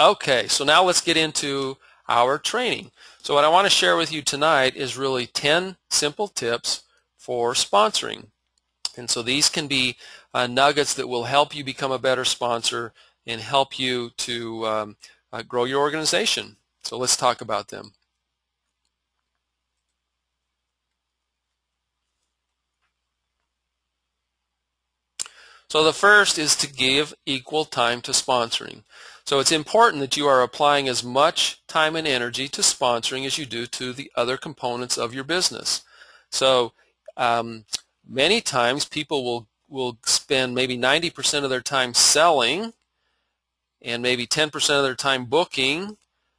Okay, so now let's get into our training. So what I want to share with you tonight is really 10 simple tips for sponsoring. And so these can be nuggets that will help you become a better sponsor and help you to grow your organization. So let's talk about them. So the first is to give equal time to sponsoring. So it's important that you are applying as much time and energy to sponsoring as you do to the other components of your business. So many times people will spend maybe 90% of their time selling and maybe 10% of their time booking,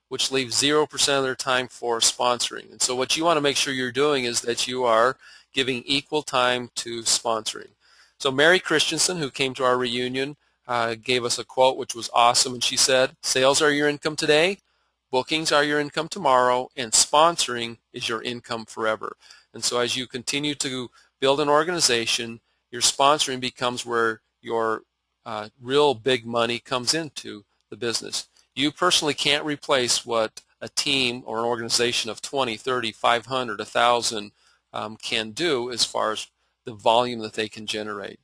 which leaves 0% of their time for sponsoring. And so what you want to make sure you're doing is that you are giving equal time to sponsoring. So Mary Christensen, who came to our reunion, gave us a quote which was awesome, and she said, "Sales are your income today, bookings are your income tomorrow, and sponsoring is your income forever." And so as you continue to build an organization, your sponsoring becomes where your real big money comes into the business. You personally can't replace what a team or an organization of 20, 30, 500, 1,000 can do as far as the volume that they can generate.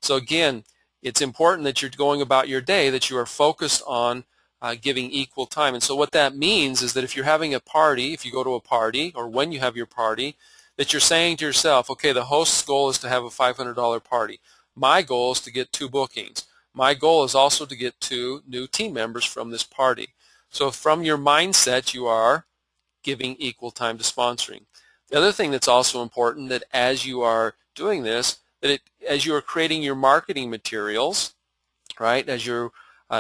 So again, it's important that you're going about your day, that you are focused on giving equal time. And so what that means is that if you're having a party, if you go to a party, or when you have your party, that you're saying to yourself, okay, the host's goal is to have a $500 party. My goal is to get 2 bookings. My goal is also to get 2 new team members from this party. So from your mindset, you are giving equal time to sponsoring. The other thing that's also important, that as you are doing this, that as you are creating your marketing materials, right, as you're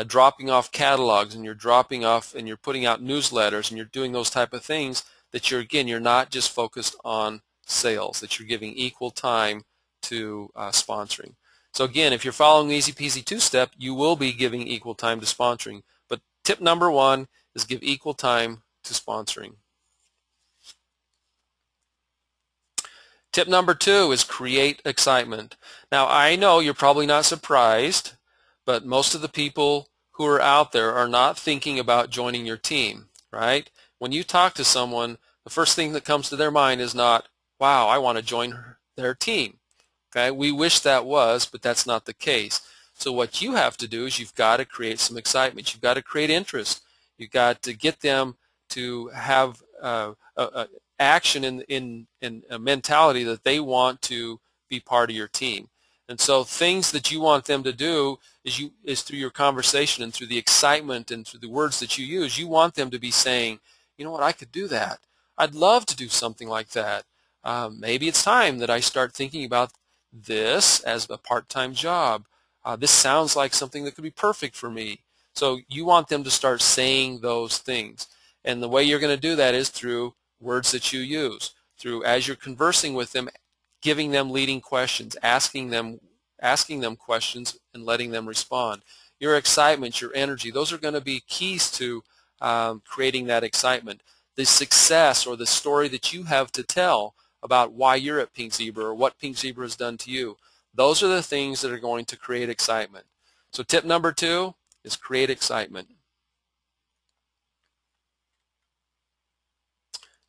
dropping off catalogs and you're dropping off and you're putting out newsletters and you're doing those type of things, that you're not just focused on sales, that you're giving equal time to sponsoring. So again, if you're following the Easy Peasy 2-step, you will be giving equal time to sponsoring. But tip number 1 is give equal time to sponsoring. Tip number 2 is create excitement. Now, I know you're probably not surprised, but most of the people who are out there are not thinking about joining your team, right? When you talk to someone, the first thing that comes to their mind is not, wow, I want to join their team. Okay? We wish that was, but that's not the case. So what you have to do is you've got to create some excitement. You've got to create interest. You've got to get them to have action in a mentality that they want to be part of your team. And so things that you want them to do is through your conversation and through the excitement and through the words that you use, you want them to be saying, you know what, I could do that. I'd love to do something like that. Maybe it's time that I start thinking about this as a part-time job. This sounds like something that could be perfect for me. So you want them to start saying those things. And the way you're going to do that is through words that you use, through, as you're conversing with them, giving them leading questions, asking them questions and letting them respond. Your excitement, your energy, those are going to be keys to creating that excitement. The success or the story that you have to tell about why you're at Pink Zebra or what Pink Zebra has done to you, those are the things that are going to create excitement. So tip number 2 is create excitement.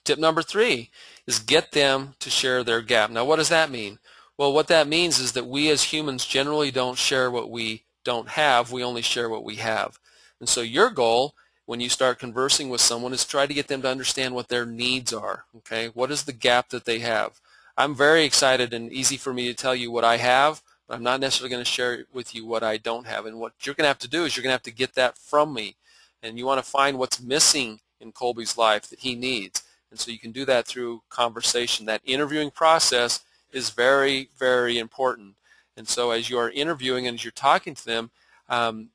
Tip number 3 is get them to share their gap. Now, what does that mean? Well, what that means is that we as humans generally don't share what we don't have. We only share what we have. And so your goal when you start conversing with someone is try to get them to understand what their needs are. Okay, what is the gap that they have? I'm very excited and easy for me to tell you what I have, but I'm not necessarily going to share with you what I don't have. And what you're going to have to do is you're going to have to get that from me. And you want to find what's missing in Colby's life that he needs. And so you can do that through conversation. That interviewing process is very, very important. And so as you are interviewing and as you're talking to them,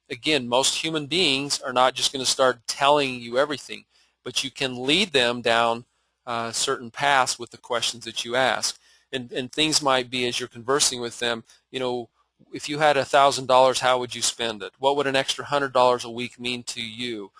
again, most human beings are not just going to start telling you everything, but you can lead them down certain paths with the questions that you ask. And things might be, as you're conversing with them, you know, if you had $1,000, how would you spend it? What would an extra $100 a week mean to you?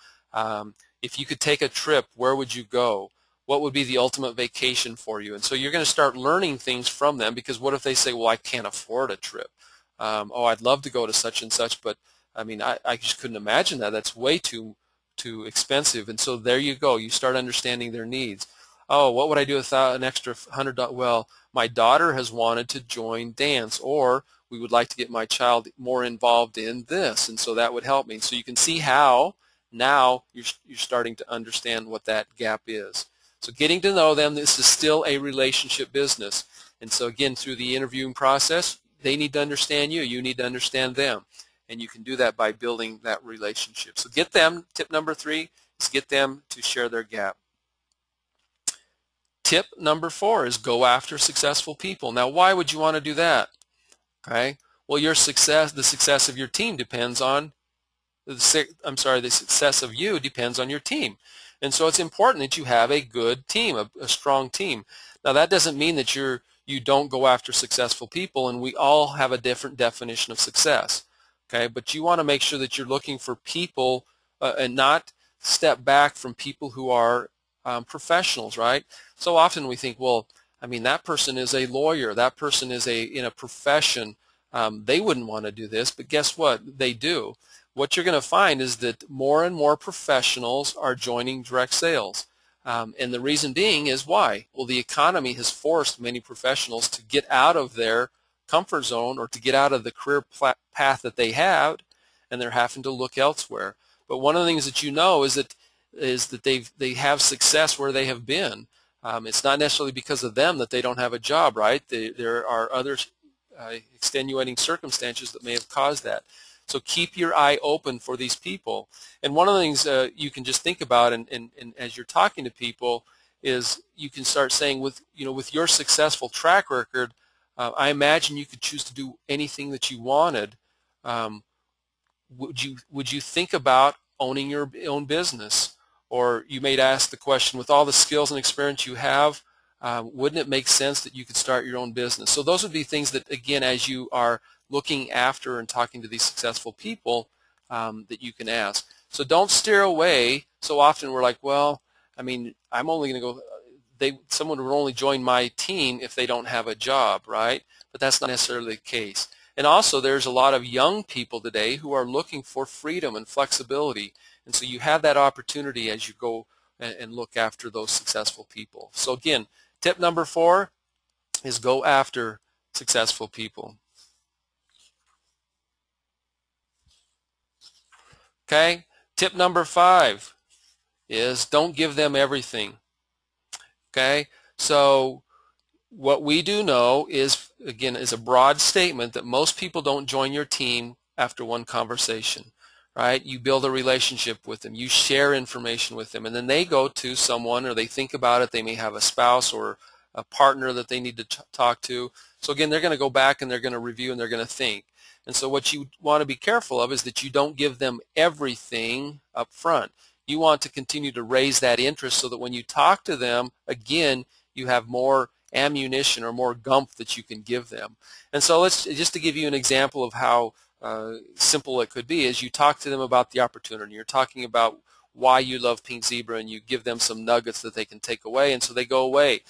If you could take a trip, where would you go? What would be the ultimate vacation for you? And so you're going to start learning things from them, because what if they say, well, I can't afford a trip. Oh, I'd love to go to such and such, but I mean, I just couldn't imagine that. That's way too too expensive. And so there you go. You start understanding their needs. Oh, what would I do without an extra $100? Well, my daughter has wanted to join dance, or we would like to get my child more involved in this, and so that would help me. So you can see how now you're starting to understand what that gap is. So getting to know them, this is still a relationship business. And so again, through the interviewing process, they need to understand you. You need to understand them. And you can do that by building that relationship. So get them, tip number 3 is get them to share their gap. Tip number 4 is go after successful people. Now, why would you want to do that? Okay. Well, your success, the success of your team depends on the success of you depends on your team. And so it's important that you have a good team, a strong team. Now, that doesn't mean that you don't go after successful people, and we all have a different definition of success. Okay, but you want to make sure that you're looking for people and not step back from people who are professionals, right? So often we think, well, I mean, that person is a lawyer, that person is in a profession, they wouldn't want to do this, but guess what? They do. What you're going to find is that more and more professionals are joining direct sales. And the reason being is why? Well, the economy has forced many professionals to get out of their comfort zone or to get out of the career path that they have, and they're having to look elsewhere. But one of the things that you know is that they have success where they have been. It's not necessarily because of them that they don't have a job, right? There are other extenuating circumstances that may have caused that. So keep your eye open for these people. And one of the things you can just think about, and as you're talking to people, is you can start saying, with your successful track record, I imagine you could choose to do anything that you wanted. Would you think about owning your own business? Or you may ask the question, with all the skills and experience you have, wouldn't it make sense that you could start your own business? So those would be things that, again, as you are looking after and talking to these successful people, that you can ask. So don't steer away. So often we're like, well, I mean, I'm only going to go, someone would only join my team if they don't have a job, right? But that's not necessarily the case. And also, there's a lot of young people today who are looking for freedom and flexibility. And so you have that opportunity as you go and look after those successful people. So again, tip number 4 is go after successful people. Okay, tip number 5 is don't give them everything. Okay, so what we do know is, again, is a broad statement that most people don't join your team after one conversation, right? You build a relationship with them, you share information with them, and then they go to someone, or they think about it. They may have a spouse or a partner that they need to talk to. So again, they're going to go back and they're going to review and they're going to think. And so what you want to be careful of is that you don't give them everything up front. You want to continue to raise that interest so that when you talk to them, again, you have more ammunition or more gumph that you can give them. And so just to give you an example of how simple it could be, is you talk to them about the opportunity. You're talking about why you love Pink Zebra, and you give them some nuggets that they can take away, and so they go away.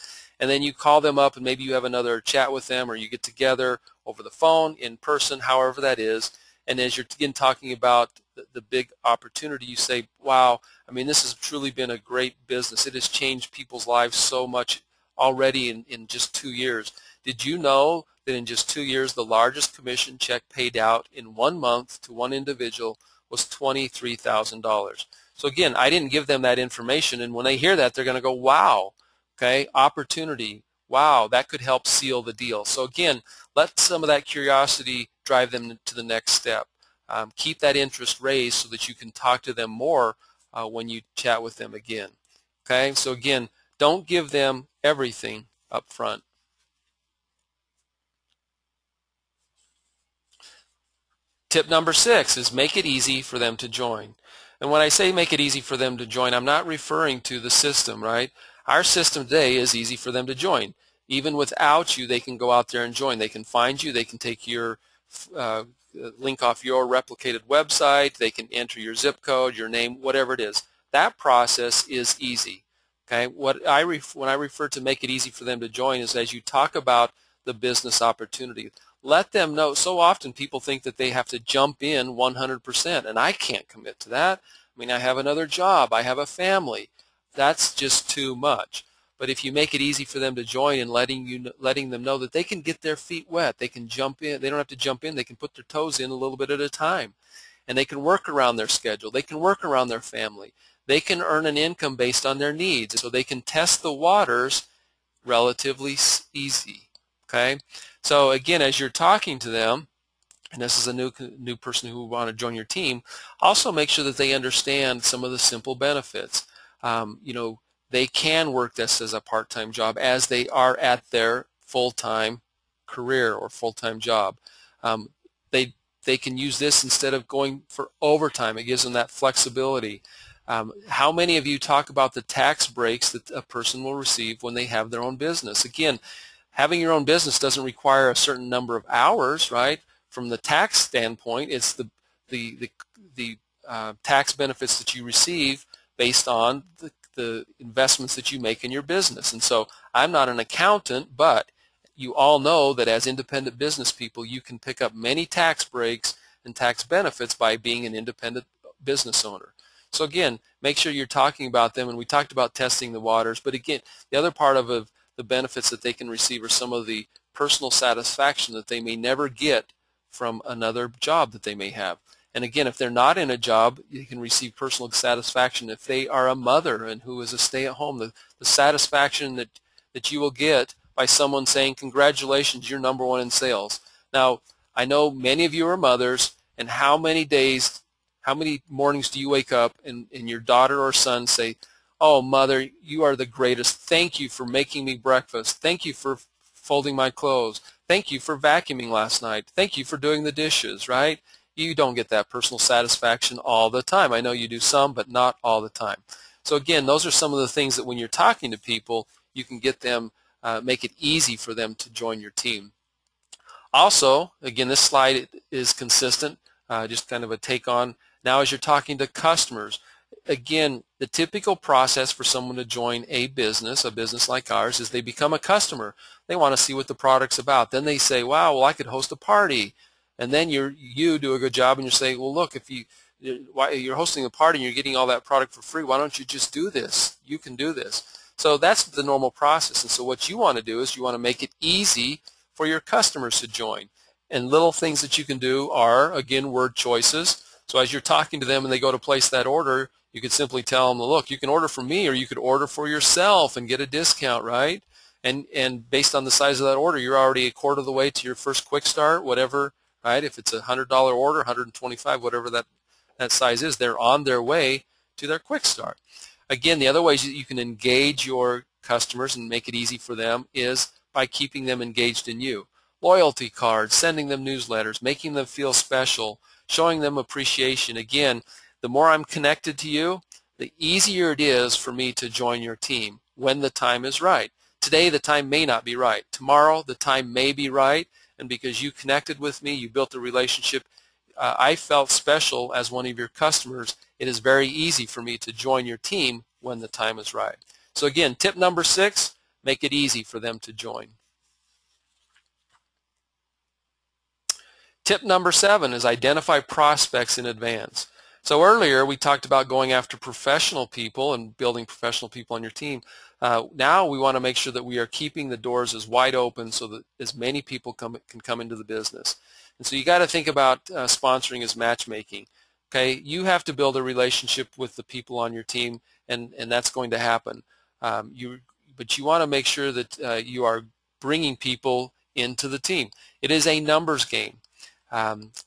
And then you call them up, and maybe you have another chat with them, or you get together over the phone, in person, however that is. And as you're again talking about the big opportunity, you say, wow, I mean, this has truly been a great business. It has changed people's lives so much already in just 2 years. Did you know that in just 2 years, the largest commission check paid out in 1 month to one individual was $23,000? So again, I didn't give them that information, and when they hear that, they're going to go, wow, okay, opportunity, wow, that could help seal the deal. So again, let some of that curiosity drive them to the next step. Keep that interest raised so that you can talk to them more when you chat with them again. Okay, so again, don't give them everything up front. Tip number 6 is make it easy for them to join. And when I say make it easy for them to join, I'm not referring to the system, right? Our system today is easy for them to join. Even without you, they can go out there and join. They can find you. They can take your link off your replicated website. They can enter your zip code, your name, whatever it is. That process is easy. Okay, when I refer to make it easy for them to join is as you talk about the business opportunity. let them know. So often people think that they have to jump in 100%, and I can't commit to that. I mean, I have another job, I have a family. That's just too much. But if you make it easy for them to join and letting them know that they can get their feet wet, they can jump in, they don't have to jump in, they can put their toes in a little bit at a time. And they can work around their schedule, they can work around their family. They can earn an income based on their needs, so they can test the waters relatively easy. Okay? So again, as you're talking to them, and this is a new person who want to join your team, also make sure that they understand some of the simple benefits. You know, they can work this as a part-time job as they are at their full-time career or full-time job. They can use this instead of going for overtime. It gives them that flexibility. How many of you talk about the tax breaks that a person will receive when they have their own business? Again, having your own business doesn't require a certain number of hours, right? From the tax standpoint, it's the tax benefits that you receive based on the investments that you make in your business. And so I'm not an accountant, but you all know that as independent business people, you can pick up many tax breaks and tax benefits by being an independent business owner. So again, make sure you're talking about them, and we talked about testing the waters, but again, the other part of the benefits that they can receive are some of the personal satisfaction that they may never get from another job that they may have. And again, if they're not in a job, you can receive personal satisfaction. If they are a mother and who is a stay-at-home, the satisfaction that you will get by someone saying, congratulations, you're number one in sales. Now, I know many of you are mothers, and how many mornings do you wake up and your daughter or son say, oh, mother, you are the greatest. Thank you for making me breakfast. Thank you for folding my clothes. Thank you for vacuuming last night. Thank you for doing the dishes, right? You don't get that personal satisfaction all the time. I know you do some, but not all the time. So again, those are some of the things that when you're talking to people, you can get them, make it easy for them to join your team. Also, again, this slide is consistent, just kind of a take on. Now as you're talking to customers, again, the typical process for someone to join a business like ours, is they become a customer. They want to see what the product's about. Then they say, wow, well, I could host a party. And then you do a good job and you say, well, look, if you're hosting a party and you're getting all that product for free, why don't you just do this? You can do this. So that's the normal process. And so what you want to do is you want to make it easy for your customers to join. And little things that you can do are, again, word choices. So as you're talking to them and they go to place that order, you could simply tell them, look, you can order from me, or you could order for yourself and get a discount, right? And based on the size of that order, you're already a quarter of the way to your first quick start, whatever, right? If it's a $100 order, $125, whatever that size is, they're on their way to their quick start. Again, the other ways that you can engage your customers and make it easy for them is by keeping them engaged in you. Loyalty cards, sending them newsletters, making them feel special, showing them appreciation. Again, the more I'm connected to you, the easier it is for me to join your team when the time is right. Today, the time may not be right. Tomorrow, the time may be right, and because you connected with me, you built a relationship, I felt special as one of your customers. It is very easy for me to join your team when the time is right. So again, tip number 6, make it easy for them to join. Tip number 7 is identify prospects in advance. So earlier we talked about going after professional people and building professional people on your team. Now we want to make sure that we are keeping the doors as wide open so that as many people can come into the business. And so you got to think about sponsoring as matchmaking. Okay, you have to build a relationship with the people on your team, and that's going to happen. But you want to make sure that you are bringing people into the team. It is a numbers game.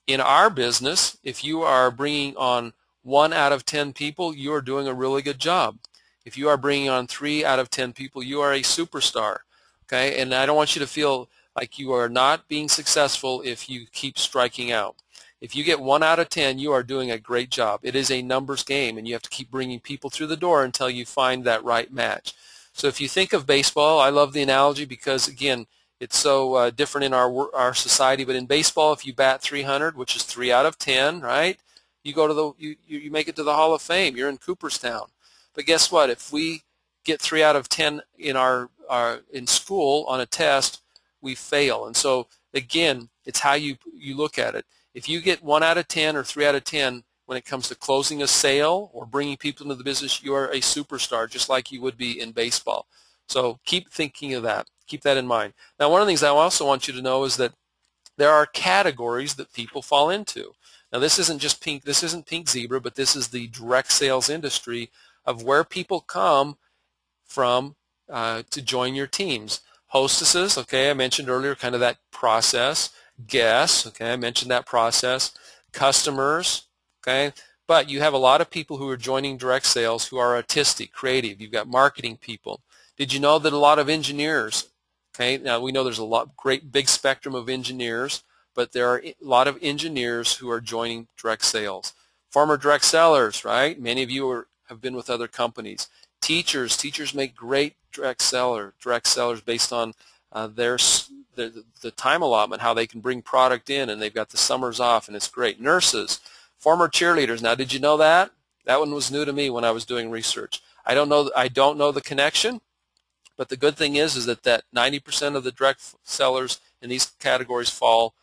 In our business, if you are bringing on 1 out of 10 people, you are doing a really good job. If you are bringing on 3 out of 10 people, you are a superstar. Okay, and I don't want you to feel like you are not being successful if you keep striking out. If you get 1 out of 10, you are doing a great job. It is a numbers game, and you have to keep bringing people through the door until you find that right match. So if you think of baseball, I love the analogy because, again, it's so different in our society. But in baseball, if you bat 300, which is 3 out of 10, right? You go to you make it to the Hall of Fame. You're in Cooperstown. But guess what? If we get 3 out of 10 in in school on a test, we fail. And so again, it's how you look at it. If you get 1 out of 10 or 3 out of 10 when it comes to closing a sale or bringing people into the business, you are a superstar, just like you would be in baseball. So keep thinking of that. Keep that in mind. Now, one of the things I also want you to know is that there are categories that people fall into. Now, this isn't just pink. This isn't Pink Zebra, but this is the direct sales industry of where people come from to join your teams. Hostesses, okay, I mentioned earlier, kind of that process. Guests, okay, I mentioned that process. Customers, okay, but you have a lot of people who are joining direct sales who are artistic, creative. You've got marketing people. Did you know that a lot of engineers, okay, now we know there's a great big spectrum of engineers, but there are a lot of engineers who are joining direct sales. Former direct sellers, right? Many of you have been with other companies. Teachers make great direct sellers based on the time allotment, how they can bring product in, and they've got the summers off, and it's great. Nurses, former cheerleaders. Now, did you know that? That one was new to me when I was doing research. I don't know the connection, but the good thing is that 90% of the direct sellers in these categories fall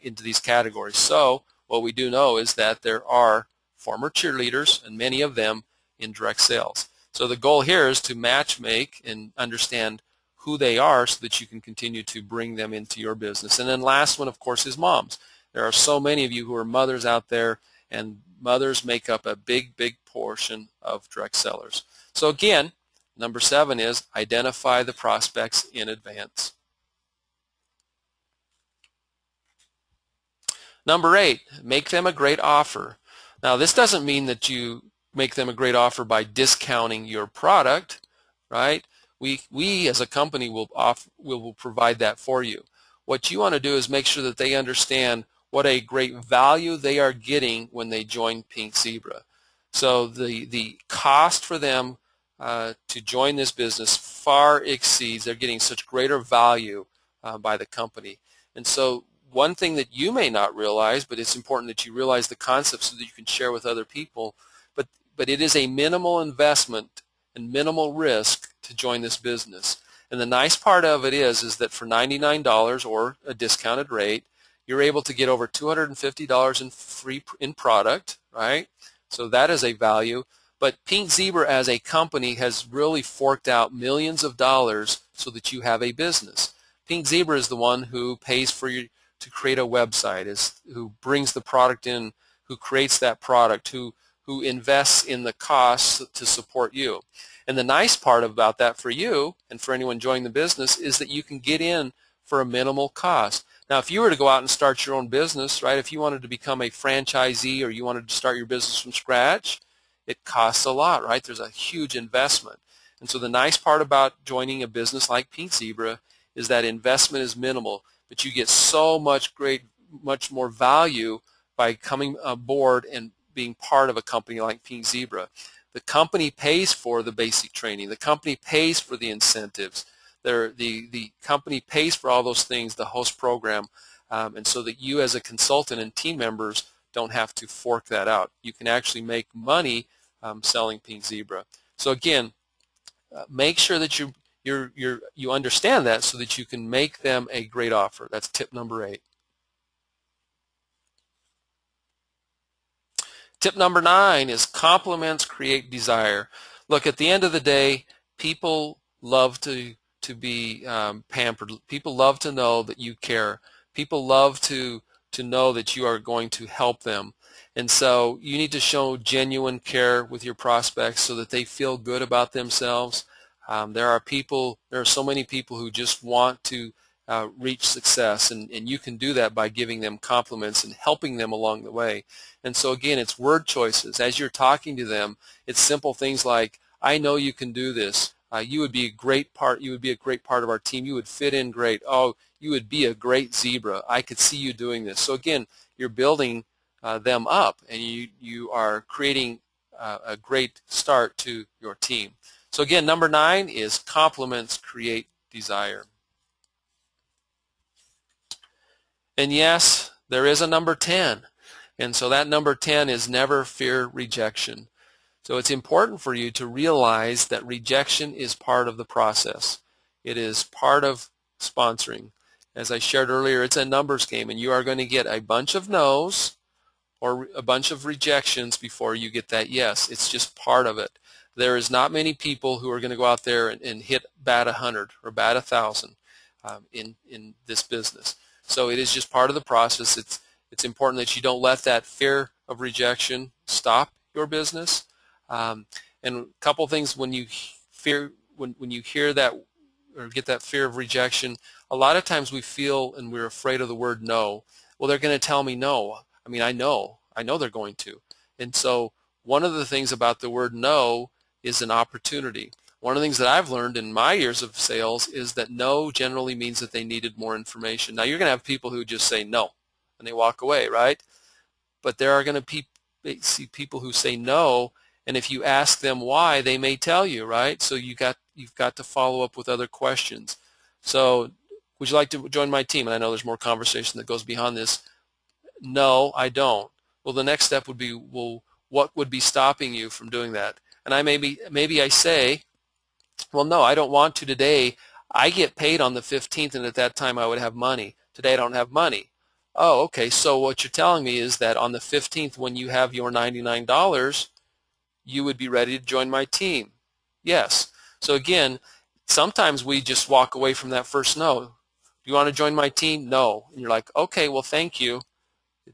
into these categories. So what we do know is that there are former cheerleaders, and many of them in direct sales. So the goal here is to match make and understand who they are so that you can continue to bring them into your business. And then last one, of course, is moms. There are so many of you who are mothers out there, and mothers make up a big portion of direct sellers. So again, number 7 is identify the prospects in advance. Number 8, make them a great offer. Now, this doesn't mean that you make them a great offer by discounting your product, right? We as a company will provide that for you. What you want to do is make sure that they understand what a great value they are getting when they join Pink Zebra. So the cost for them to join this business far exceeds, they're getting such greater value by the company. And so one thing that you may not realize, but it's important that you realize the concept so that you can share with other people, but it is a minimal investment and minimal risk to join this business. And the nice part of it is that for $99 or a discounted rate, you're able to get over $250 in product, right? So that is a value. But Pink Zebra as a company has really forked out millions of dollars so that you have a business. Pink Zebra is the one who pays for you to create a website, who brings the product in, who creates that product, who invests in the costs to support you. And the nice part about that for you and for anyone joining the business is that you can get in for a minimal cost. Now, if you were to go out and start your own business, right, if you wanted to become a franchisee or you wanted to start your business from scratch, it costs a lot, right? There's a huge investment. And so the nice part about joining a business like Pink Zebra is that investment is minimal, but you get so much more value by coming aboard and being part of a company like Pink Zebra. The company pays for the basic training. The company pays for the incentives. The company pays for all those things, the host program, and so that you as a consultant and team members don't have to fork that out. You can actually make money selling Pink Zebra. So again, make sure that you understand that so that you can make them a great offer. That's tip number 8. Tip number 9 is compliments create desire. Look, at the end of the day, people love to be pampered. People love to know that you care. People love to know that you are going to help them. And so you need to show genuine care with your prospects so that they feel good about themselves. There are so many people who just want to reach success, and you can do that by giving them compliments and helping them along the way. And so again, it's word choices. As you're talking to them, it's simple things like, I know you can do this. You would be a great part of our team. You would fit in great. Oh, you would be a great zebra. I could see you doing this. So again, you're building them up, and you are creating a great start to your team. So again, number 9 is compliments create desire. And yes, there is a number 10. And so that number 10 is never fear rejection. So it's important for you to realize that rejection is part of the process. It is part of sponsoring. As I shared earlier, it's a numbers game, and you are going to get a bunch of no's or a bunch of rejections before you get that yes. It's just part of it. There is not many people who are going to go out there and hit bat 100 or bat 1,000 in this business. So it is just part of the process. It's important that you don't let that fear of rejection stop your business. And a couple things when you hear that or get that fear of rejection, a lot of times we feel and we're afraid of the word no. Well, they're going to tell me no. I mean, I know they're going to. And so one of the things about the word no is an opportunity. One of the things that I've learned in my years of sales is that no generally means that they needed more information. Now, you're going to have people who just say no and they walk away, right? But there are going to see people who say no, and if you ask them why, they may tell you, right? So you've got to follow up with other questions. So would you like to join my team? And I know there's more conversation that goes beyond this. No, I don't. Well, the next step would be, well, what would be stopping you from doing that? And maybe I say, well, no, I don't want to today. I get paid on the 15th, and at that time I would have money. Today I don't have money. Oh, okay, so what you're telling me is that on the 15th, when you have your $99, you would be ready to join my team. Yes. So again, sometimes we just walk away from that first no. Do you want to join my team? No. And you're like, okay, well, thank you.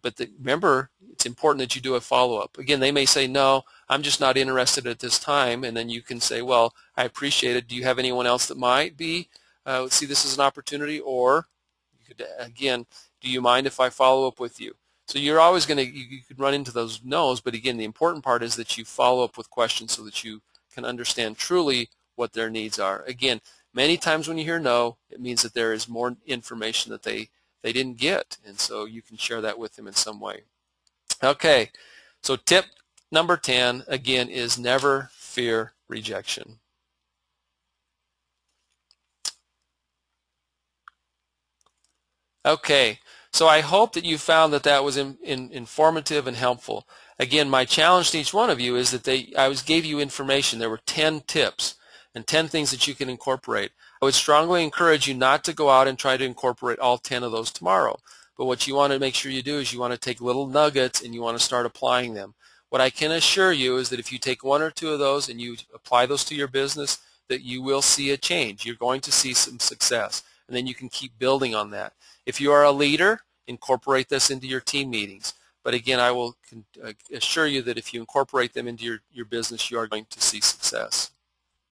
But remember, it's important that you do a follow-up. Again, they may say, no, I'm just not interested at this time. And then you can say, well, I appreciate it. Do you have anyone else that might be? See this as an opportunity? Or, you could, again, do you mind if I follow up with you? So you're always going to, you could run into those no's. But again, the important part is that you follow up with questions so that you can understand truly what their needs are. Again, many times when you hear no, it means that there is more information that they didn't get, and so you can share that with them in some way. Okay, so tip number 10 again is never fear rejection. Okay, so I hope that you found that that was informative and helpful. Again, my challenge to each one of you is that I gave you information. There were 10 tips and 10 things that you can incorporate. I would strongly encourage you not to go out and try to incorporate all 10 of those tomorrow. But what you want to make sure you do is you want to take little nuggets and you want to start applying them. What I can assure you is that if you take one or two of those and you apply those to your business, that you will see a change. You're going to see some success, and then you can keep building on that. If you are a leader, incorporate this into your team meetings. But again, I will assure you that if you incorporate them into your business, you are going to see success.